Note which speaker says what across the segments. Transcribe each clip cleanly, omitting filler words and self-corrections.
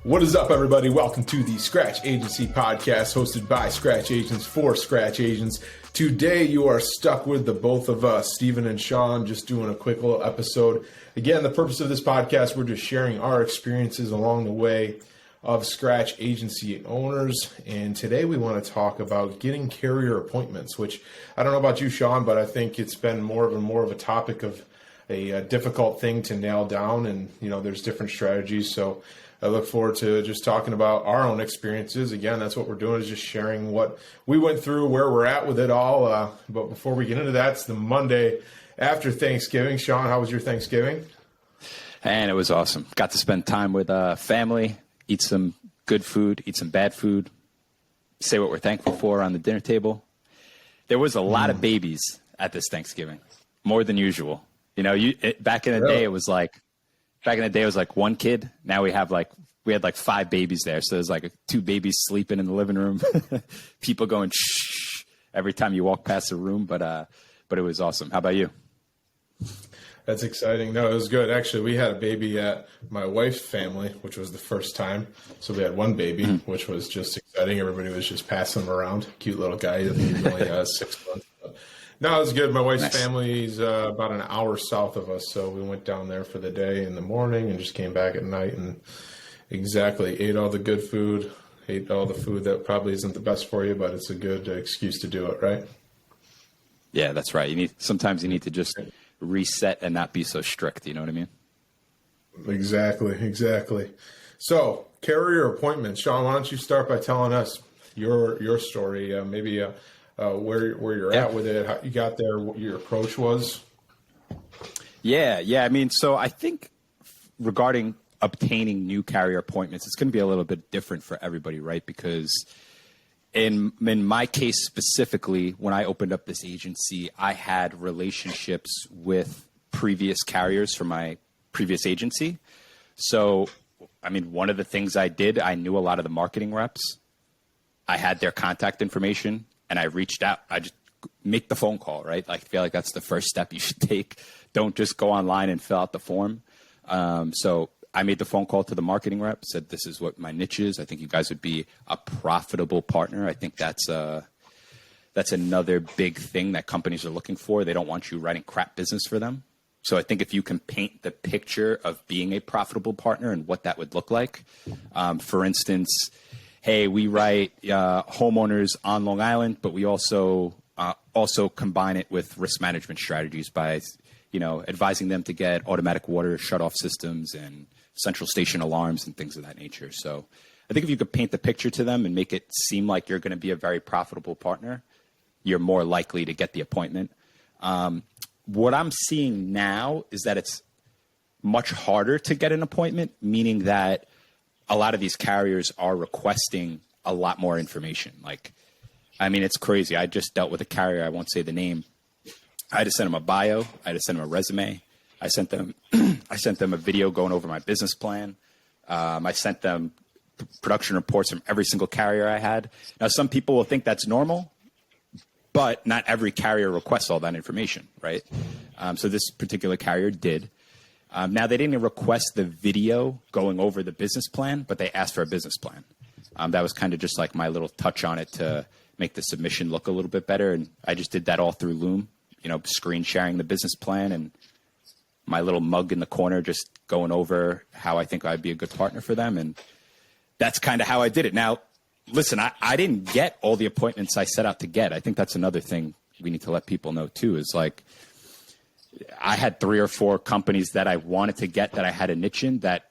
Speaker 1: What is up, everybody? Welcome to the Scratch Agency podcast hosted by Scratch Agents for Scratch Agents. Today, you are stuck with the both of us, Steven and Shawn, just doing a quick little episode. Again, the purpose of this podcast, we're just sharing our experiences along the way of Scratch Agency owners. And today we want to talk about getting carrier appointments, which I don't know about you, Shawn, but I think it's been more of a topic of a difficult thing to nail down. And, there's different strategies. So I look forward to just talking about our own experiences. Again, that's what we're doing, is just sharing what we went through, where we're at with it all. But before we get into that, it's the Monday after Thanksgiving. Shawn, how was your Thanksgiving?
Speaker 2: And it was awesome. Got to spend time with family, eat some good food, eat some bad food, say what we're thankful for on the dinner table. There was a lot of babies at this Thanksgiving, more than usual. Back in the day, it was like one kid. Now we had like 5 babies there. So there's like 2 babies sleeping in the living room, people going shh every time you walk past the room. But it was awesome. How about you?
Speaker 1: That's exciting. No, it was good. Actually, we had a baby at my wife's family, which was the first time. So we had one baby, which was just exciting. Everybody was just passing him around. Cute little guy. I think he was only 6 months. No, it was good. My wife's family is about an hour south of us. So we went down there for the day in the morning and just came back at night and ate all the good food, ate all the food that probably isn't the best for you, but it's a good excuse to do it, right?
Speaker 2: Yeah, that's right. Sometimes you need to just reset and not be so strict. You know what I mean?
Speaker 1: Exactly. So carrier appointments. Shawn, why don't you start by telling us your story, where you're at with it, how you got there, what your approach was?
Speaker 2: Yeah. So I think regarding obtaining new carrier appointments, it's going to be a little bit different for everybody, right? Because in my case specifically, when I opened up this agency, I had relationships with previous carriers from my previous agency. So, one of the things I did, I knew a lot of the marketing reps. I had their contact information. And I reached out. I just make the phone call, right? I feel like that's the first step you should take. Don't just go online and fill out the form. So I made the phone call to the marketing rep, said, this is what my niche is. I think you guys would be a profitable partner. I think that's another big thing that companies are looking for. They don't want you writing crap business for them. So I think if you can paint the picture of being a profitable partner and what that would look like, for instance, hey, we write homeowners on Long Island, but we also combine it with risk management strategies by, advising them to get automatic water shutoff systems and central station alarms and things of that nature. So I think if you could paint the picture to them and make it seem like you're going to be a very profitable partner, you're more likely to get the appointment. What I'm seeing now is that it's much harder to get an appointment, meaning that a lot of these carriers are requesting a lot more information. It's crazy. I just dealt with a carrier. I won't say the name. I had to send them a bio. I had to send them a resume. I sent them a video going over my business plan. I sent them production reports from every single carrier I had. Now, some people will think that's normal, but not every carrier requests all that information, right? So this particular carrier did. Now, they didn't request the video going over the business plan, but they asked for a business plan. That was kind of just like my little touch on it to make the submission look a little bit better. And I just did that all through Loom, screen sharing the business plan and my little mug in the corner, just going over how I think I'd be a good partner for them. And that's kind of how I did it. Now, listen, I didn't get all the appointments I set out to get. I think that's another thing we need to let people know too, is I had 3 or 4 companies that I wanted to get that I had a niche in that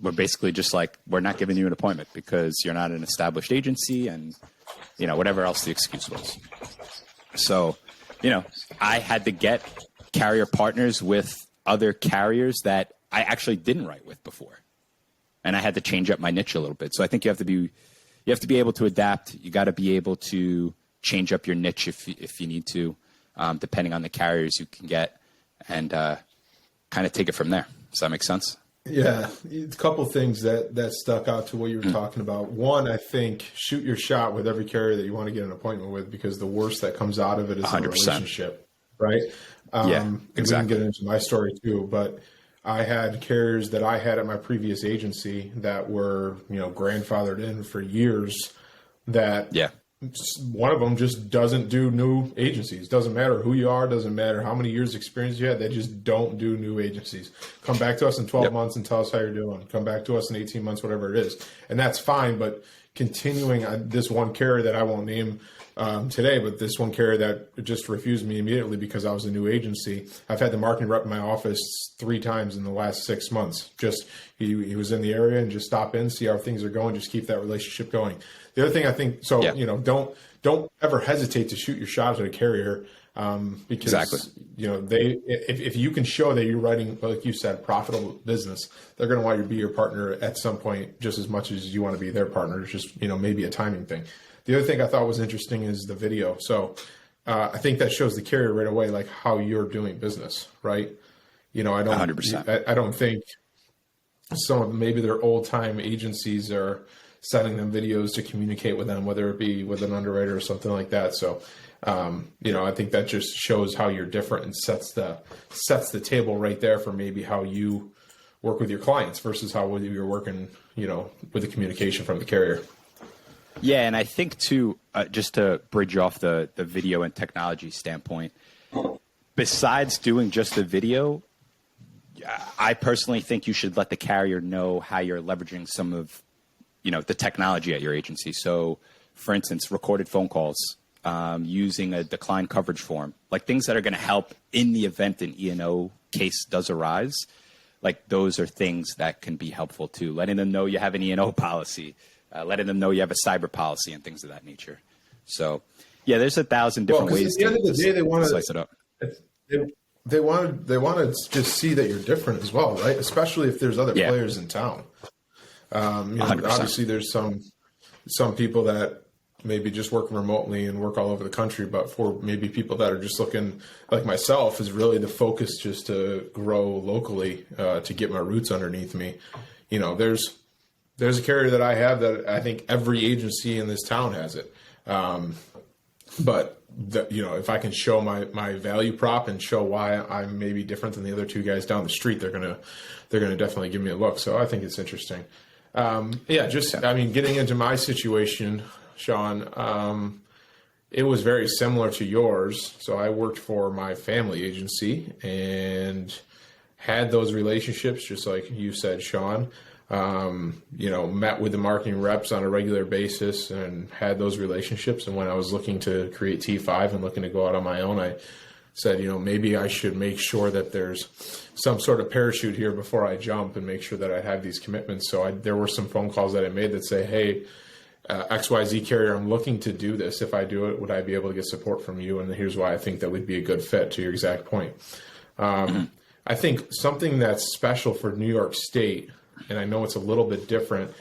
Speaker 2: were basically just like, we're not giving you an appointment because you're not an established agency and, whatever else the excuse was. So, I had to get carrier partners with other carriers that I actually didn't write with before. And I had to change up my niche a little bit. So I think you have to be able to adapt. You got to be able to change up your niche if you need to, depending on the carriers you can get. And kind of take it from there. Does that make sense?
Speaker 1: Yeah. A couple of things that stuck out to what you were talking about. One, I think shoot your shot with every carrier that you want to get an appointment with, because the worst that comes out of it is 100%. A relationship, right?
Speaker 2: Yeah, exactly.
Speaker 1: We can get into my story too, but I had carriers that I had at my previous agency that were, grandfathered in for years that one of them just doesn't do new agencies. Doesn't matter who you are, doesn't matter how many years experience you had, they just don't do new agencies. Come back to us in 12 months and tell us how you're doing. Come back to us in 18 months, whatever it is. And that's fine, but continuing on this one carrier that I won't name today, but this one carrier that just refused me immediately because I was a new agency. I've had the marketing rep in my office 3 times in the last 6 months. Just he was in the area and just stop in, see how things are going, just keep that relationship going. The other thing I think, don't ever hesitate to shoot your shot at a carrier because if you can show that you're writing, like you said, profitable business, they're going to want you to be your partner at some point just as much as you want to be their partner. It's just maybe a timing thing. The other thing I thought was interesting is the video. So I think that shows the carrier right away, like how you're doing business, right? I don't
Speaker 2: 100%.
Speaker 1: I don't think some of maybe their old time agencies are sending them videos to communicate with them, whether it be with an underwriter or something like that. So, I think that just shows how you're different and sets the table right there for maybe how you work with your clients versus how you're working, with the communication from the carrier.
Speaker 2: Yeah, and I think too, just to bridge off the video and technology standpoint, besides doing just the video, I personally think you should let the carrier know how you're leveraging some of, the technology at your agency. So, for instance, recorded phone calls, using a decline coverage form, like things that are going to help in the event an E&O case does arise. Like those are things that can be helpful too. Letting them know you have an E&O policy. Letting them know you have a cyber policy and things of that nature. So, yeah, there's 1,000 different ways
Speaker 1: at the end of the day, they want to
Speaker 2: slice it up.
Speaker 1: They want to just see that you're different as well, right? Especially if there's other players in town. Obviously, there's some people that maybe just work remotely and work all over the country, but for maybe people that are just looking like myself, is really the focus just to grow locally, to get my roots underneath me. There's a carrier that I have that I think every agency in this town has it. But if I can show my value prop and show why I'm maybe different than the other 2 guys down the street, they're gonna definitely give me a look. So I think it's interesting. Getting into my situation, Shawn, it was very similar to yours. So I worked for my family agency and had those relationships, just like you said, Shawn. Met with the marketing reps on a regular basis and had those relationships. And when I was looking to create T5 and looking to go out on my own, I said, maybe I should make sure that there's some sort of parachute here before I jump and make sure that I have these commitments. So there were some phone calls that I made that say, hey, XYZ carrier, I'm looking to do this. If I do it, would I be able to get support from you? And here's why I think that would be a good fit, to your exact point. I think something that's special for New York State, and I know it's a little bit different,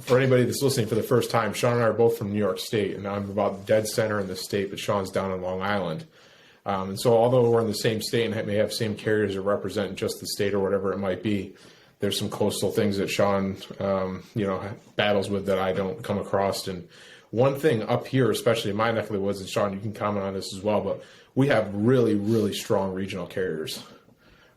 Speaker 1: for anybody that's listening for the first time, Shawn and I are both from New York State, and I'm about dead center in the state, but Shawn's down in Long Island. And so although we're in the same state and may have same carriers that represent just the state or whatever it might be, there's some coastal things that Shawn, battles with that I don't come across. And one thing up here, especially in my neck of the woods, and Shawn, you can comment on this as well, but we have really, really strong regional carriers.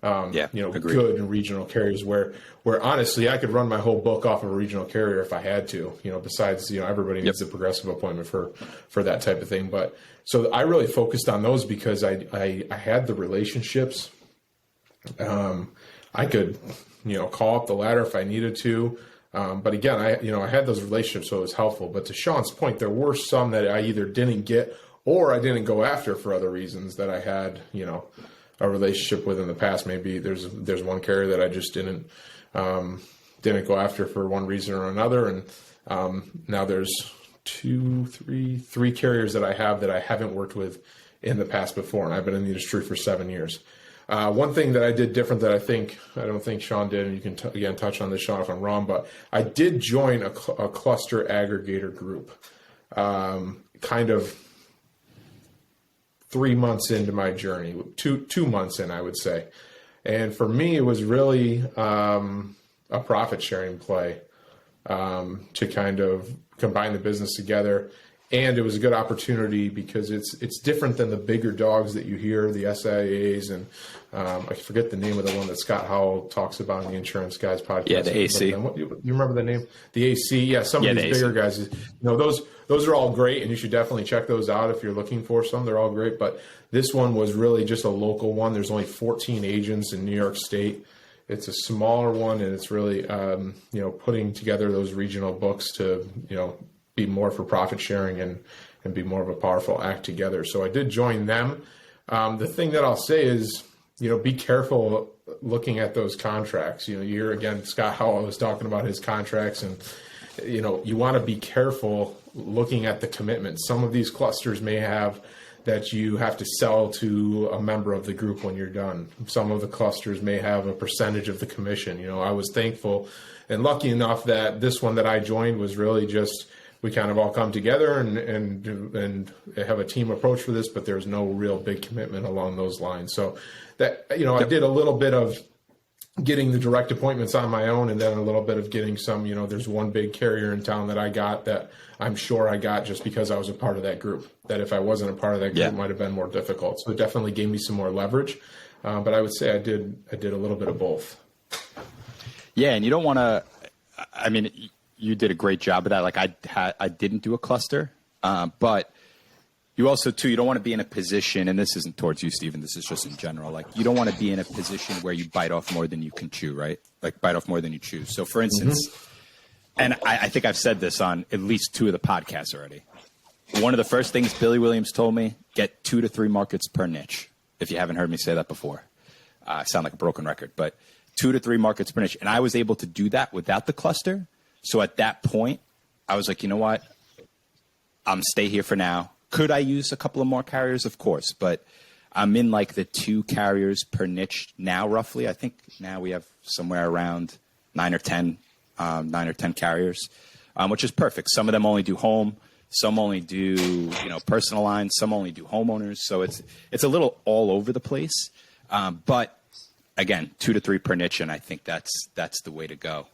Speaker 1: Good and regional carriers where honestly I could run my whole book off of a regional carrier if I had to, besides, everybody needs a progressive appointment for that type of thing. But so I really focused on those because I had the relationships. I could, call up the ladder if I needed to. But again, I had those relationships, so it was helpful. But to Shawn's point, there were some that I either didn't get or I didn't go after for other reasons that I had, a relationship with in the past. Maybe there's one carrier that I just didn't go after for one reason or another. And now there's three carriers that I have that I haven't worked with in the past before. And I've been in the industry for 7 years. One thing that I did different that I don't think Shawn did, and you can again touch on this, Shawn, if I'm wrong, but I did join a cluster aggregator group, kind of 3 months into my journey, two months in, I would say. And for me, it was really a profit sharing play, to kind of combine the business together And it was a good opportunity because it's different than the bigger dogs that you hear, the SIAs, and I forget the name of the one that Scott Howell talks about in the Insurance Guys podcast.
Speaker 2: Yeah, the AC.
Speaker 1: You remember the name? The AC. Yeah, some of these bigger guys. Those are all great, and you should definitely check those out if you're looking for some. They're all great, but this one was really just a local one. There's only 14 agents in New York State. It's a smaller one, and it's really putting together those regional books to be more for profit sharing and be more of a powerful act together. So I did join them. The thing that I'll say is, be careful looking at those contracts. You hear again, Scott Howell was talking about his contracts, and you want to be careful looking at the commitment. Some of these clusters may have that you have to sell to a member of the group when you're done. Some of the clusters may have a percentage of the commission. I was thankful and lucky enough that this one that I joined was really just, we kind of all come together and have a team approach for this, but there's no real big commitment along those lines. So that, I did a little bit of getting the direct appointments on my own, and then a little bit of getting some, there's one big carrier in town that I got that I'm sure I got just because I was a part of that group, that if I wasn't a part of that group, it might have been more difficult. So it definitely gave me some more leverage. But I would say I did a little bit of both.
Speaker 2: Yeah. And you don't want to, you did a great job of that. Like I didn't do a cluster, but you also too, you don't want to be in a position, and this isn't towards you, Stephen, this is just in general. Like you don't want to be in a position where you bite off more than you can chew, right? Like bite off more than you chew. So for instance, and I think I've said this on at least 2 of the podcasts already. One of the first things Billy Williams told me, get 2 to 3 markets per niche. If you haven't heard me say that before, I sound like a broken record, but 2 to 3 markets per niche. And I was able to do that without the cluster. So at that point, I was like, you know what? I'm stay here for now. Could I use a couple of more carriers? Of course, but I'm in like the 2 carriers per niche now, roughly. I think now we have somewhere around 9 or 10 carriers, which is perfect. Some of them only do home, some only do personal lines, some only do homeowners. So it's a little all over the place. But again, 2 to 3 per niche, and I think that's the way to go.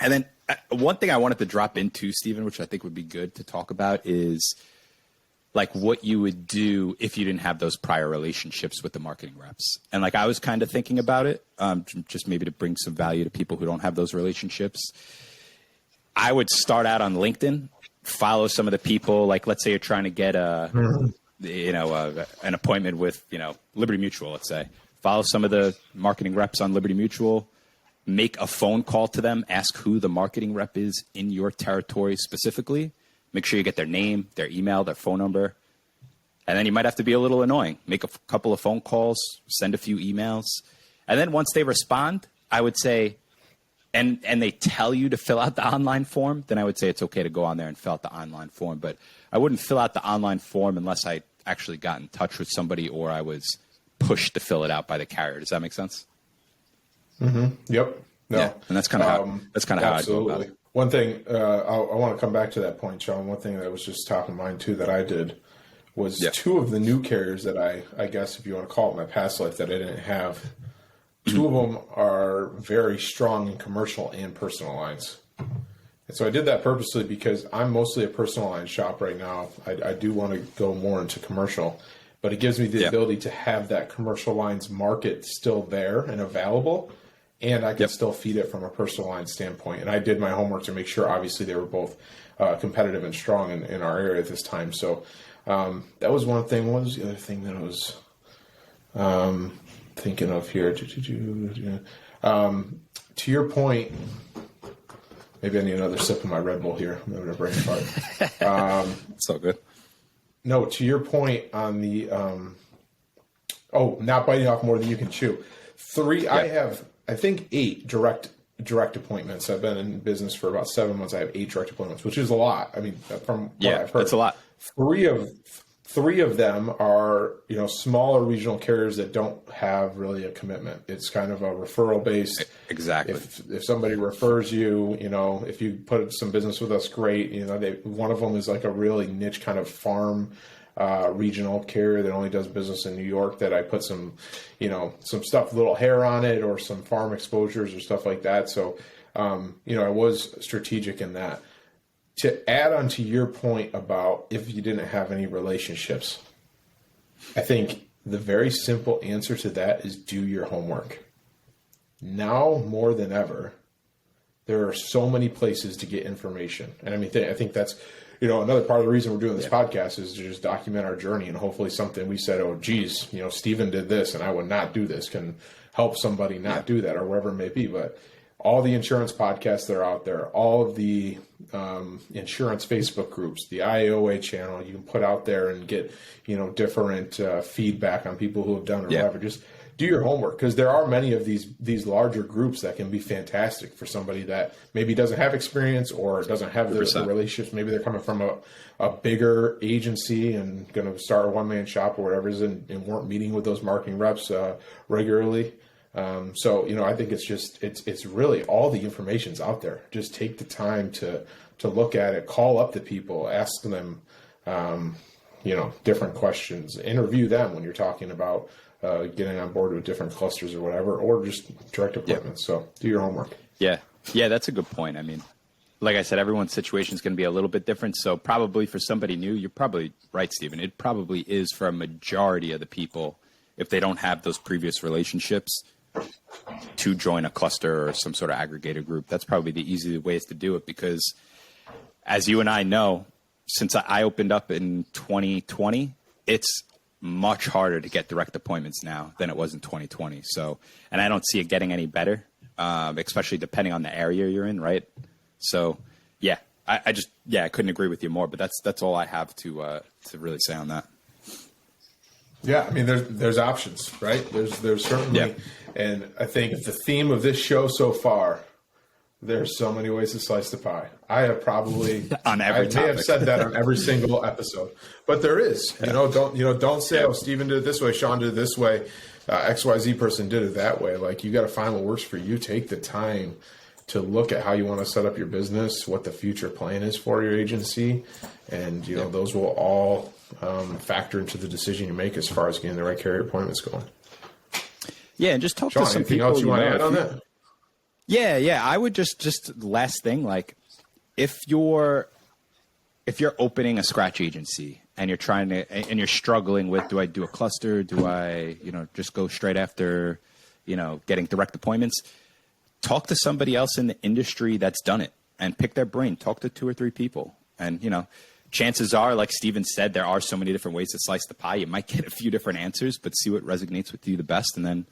Speaker 2: And then one thing I wanted to drop into, Stephen, which I think would be good to talk about, is like what you would do if you didn't have those prior relationships with the marketing reps. And like I was kind of thinking about it, just maybe to bring some value to people who don't have those relationships. I would start out on LinkedIn, follow some of the people. Like let's say you're trying to get an appointment with Liberty Mutual. Let's say follow some of the marketing reps on Liberty Mutual. Make a phone call to them, ask who the marketing rep is in your territory specifically. Make sure you get their name, their email, their phone number. And then you might have to be a little annoying. Make a couple of phone calls, send a few emails. And then once they respond, I would say, and they tell you to fill out the online form, then I would say it's okay to go on there and fill out the online form. But I wouldn't fill out the online form unless I actually got in touch with somebody or I was pushed to fill it out by the carrier. Does that make sense?
Speaker 1: Mm-hmm. Yep. No.
Speaker 2: Yeah. And that's kind of how I go about it.
Speaker 1: One thing I want to come back to that point, Shawn. One thing that was just top of mind too that I did was 2 of the new carriers that I guess if you want to call it my past life that I didn't have. 2 of them are very strong in commercial and personal lines. And so I did that purposely because I'm mostly a personal line shop right now. I do want to go more into commercial, but it gives me the ability to have that commercial lines market still there and available. And I can still feed it from a personal line standpoint. And I did my homework to make sure, obviously, they were both competitive and strong in our area at this time. So that was one thing. What was the other thing that I was thinking of here? To your point, maybe I need another sip of my Red Bull here. I'm having a brain fart.
Speaker 2: It's all good.
Speaker 1: No, to your point on the not biting off more than you can chew. 3, I have, I think 8 direct appointments. I've been in business for about 7 months. I have 8 direct appointments, which is a lot. I mean, from what I've heard,
Speaker 2: it's a lot.
Speaker 1: 3 of them are, smaller regional carriers that don't have really a commitment. It's kind of a referral based.
Speaker 2: Exactly.
Speaker 1: If somebody refers you, if you put some business with us, great. One of them is like a really niche kind of farm regional carrier that only does business in New York that I put some stuff, little hair on it or some farm exposures or stuff like that. So, I was strategic in that. to add on to your point about if you didn't have any relationships, I think the very simple answer to that is do your homework. Now more than ever, there are so many places to get information. And I mean, I think that's, another part of the reason we're doing this podcast is to just document our journey, and hopefully something we said, oh, geez, Steven did this and I would not do this, can help somebody not do that, or wherever it may be. But all the insurance podcasts that are out there, all of the insurance Facebook groups, the IAOA channel, you can put out there and get, different feedback on people who have done it or whatever. Just do your homework, because there are many of these larger groups that can be fantastic for somebody that maybe doesn't have experience or doesn't have the relationships. Maybe they're coming from a bigger agency and going to start a one-man shop or whatever it is, and weren't meeting with those marketing reps regularly. So, I think it's really all the information's out there. Just take the time to look at it, call up the people, ask them, different questions, interview them when you're talking about getting on board with different clusters or whatever, or just direct appointments. So do your homework.
Speaker 2: Yeah. Yeah. That's a good point. I mean, like I said, everyone's situation is going to be a little bit different. So probably for somebody new, you're probably right, Stephen. It probably is for a majority of the people, if they don't have those previous relationships, to join a cluster or some sort of aggregator group. That's probably the easiest ways to do it, because as you and I know, since I opened up in 2020, it's much harder to get direct appointments now than it was in 2020. So, and I don't see it getting any better, especially depending on the area you're in, right? So, yeah, I couldn't agree with you more, but that's all I have to really say on that.
Speaker 1: Yeah, I mean, there's options, right? There's certainly, and I think the theme of this show so far, there's so many ways to slice the pie. I have probably
Speaker 2: on every topic.
Speaker 1: May have said that on every single episode, but there is. Don't say, oh, Steven did it this way, Shawn did it this way, XYZ person did it that way. Like, you got to find what works for you. Take the time to look at how you want to set up your business, what the future plan is for your agency, and those will all factor into the decision you make as far as getting the right carrier appointments going.
Speaker 2: Yeah, and just talk
Speaker 1: Shawn,
Speaker 2: to some
Speaker 1: anything
Speaker 2: people.
Speaker 1: Else you want to add on that?
Speaker 2: Yeah. I would just last thing, like if you're opening a scratch agency and you're struggling with, do I do a cluster? Do I, just go straight after, getting direct appointments? Talk to somebody else in the industry that's done it and pick their brain. Talk to 2 or 3 people. And, chances are, like Steven said, there are so many different ways to slice the pie. You might get a few different answers, but see what resonates with you the best, and then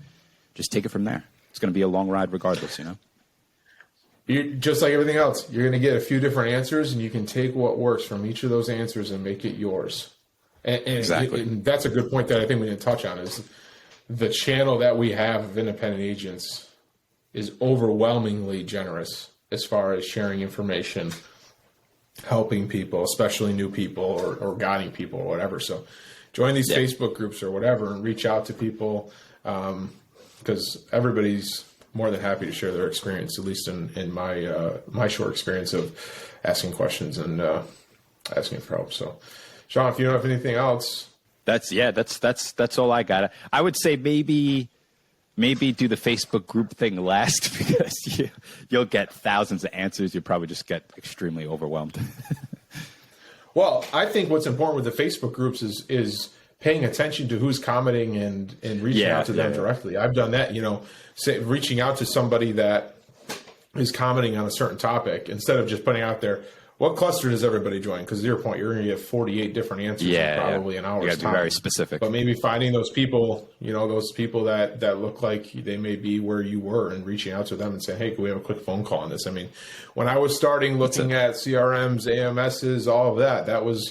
Speaker 2: just take it from there. It's going to be a long ride regardless,
Speaker 1: You just like everything else, you're going to get a few different answers, and you can take what works from each of those answers and make it yours. And
Speaker 2: exactly.
Speaker 1: And that's a good point that I think we didn't touch on, is the channel that we have of independent agents is overwhelmingly generous as far as sharing information, helping people, especially new people or guiding people or whatever. So join these Facebook groups or whatever and reach out to people, because everybody's more than happy to share their experience, at least in my short experience of asking questions and asking for help. So, Shawn, if you don't have anything else,
Speaker 2: that's all I got. I would say maybe do the Facebook group thing last, because you'll get thousands of answers. You'll probably just get extremely overwhelmed.
Speaker 1: Well, I think what's important with the Facebook groups is paying attention to who's commenting and reaching out to them directly. I've done that, reaching out to somebody that is commenting on a certain topic instead of just putting out there, what cluster does everybody join? Because to your point, you're going to get 48 different answers in probably an hour's time.
Speaker 2: You got to be very specific.
Speaker 1: But maybe finding those people, those people that look like they may be where you were, and reaching out to them and saying, hey, can we have a quick phone call on this? I mean, when I was starting looking at CRMs, AMSs, all of that was,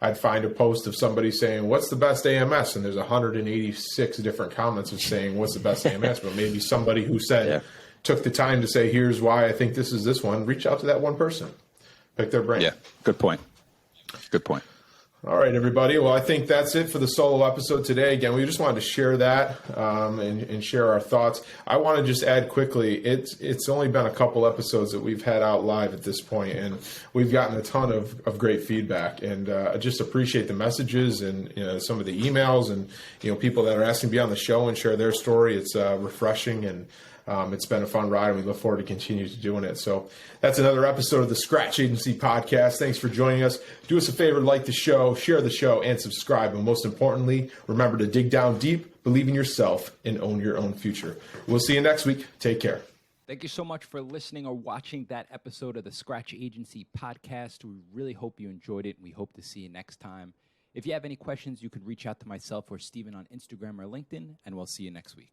Speaker 1: I'd find a post of somebody saying, what's the best AMS? And there's 186 different comments of saying, what's the best AMS? But maybe somebody who said, took the time to say, here's why I think this is this one, reach out to that one person. Pick their brain.
Speaker 2: Yeah, good point.
Speaker 1: All right, everybody. Well, I think that's it for the solo episode today. Again, we just wanted to share that and share our thoughts. I want to just add quickly, it's only been a couple episodes that we've had out live at this point, and we've gotten a ton of great feedback. And I just appreciate the messages and some of the emails and people that are asking to be on the show and share their story. It's refreshing, and It's been a fun ride, and we look forward to continue to doing it. So that's another episode of the Scratch Agency podcast. Thanks for joining us. Do us a favor, like the show, share the show, and subscribe. And most importantly, remember to dig down deep, believe in yourself, and own your own future. We'll see you next week. Take care.
Speaker 3: Thank you so much for listening or watching that episode of the Scratch Agency podcast. We really hope you enjoyed it, and we hope to see you next time. If you have any questions, you can reach out to myself or Steven on Instagram or LinkedIn, and we'll see you next week.